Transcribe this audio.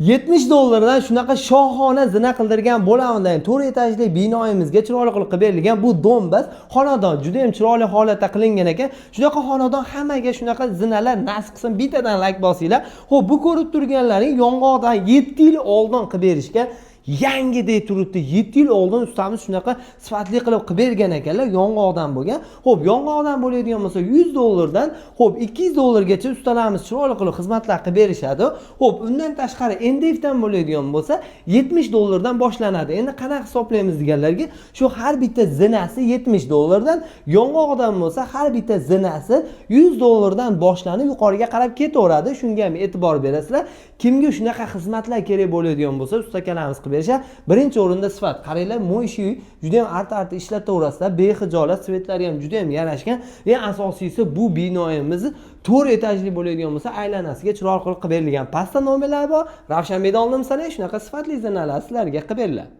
70 dollardan shunaqa shohona zina qildirgan bo'lamidan 4 etajli binoyimizga chiroyli qilib berilgan bu dombas xonadon juda ham chiroyli holatda qilingan ekan. Shunaqa xonadon hammaga shunaqa zinalar nasib qilsin, bittadan like bosinglar. Xo'p, bu ko'rib turganlaring yong'oqdan 7 yil oldin qilib berishgan. Yangi deb turibdi. 7 yil oldin ustamiz shunaqa sifatli qilib bergan ekanlar, yong'oqdan bo'lgan. Xo'p, yong'oqdan bo'ladigan bo'lsa 100 dollardan, xo'p 200 dollargacha ustalarimiz chiroyli qilib xizmatlar qilib berishadi. Xo'p, undan tashqari NDFdan bo'ladigan bo'lsa 70 dollardan boshlanadi. Endi qanaqa hisoblaymiz deganlarga, shu har bitta zinasi 70 dollardan, yong'oqdan bo'lsa har bitta zinasi 100 dollardan boshlanib yuqoriga qarab ketaveradi. Shunga ham e'tibor berasizlar. Kimga shunaqa xizmatlar kerak bo'ladigan bo'lsa, ustakalarimiz qilib berishadi. Birinchi o'rinda sifat. Qaranglar, mo'yshi juda ham arta ishlataverasizlar. Behijolat, svetlari ham juda ham yarashgan. Eng asosiysi bu binoyimiz 4 etajli bo'ladigan bo'lsa, aylanasiga chiroyli qilib berilgan. Pastda nomerlar bor. Ravshanbekdan oldim sanay, shunaqa sifatli zinalar sizlarga qilib beriladi.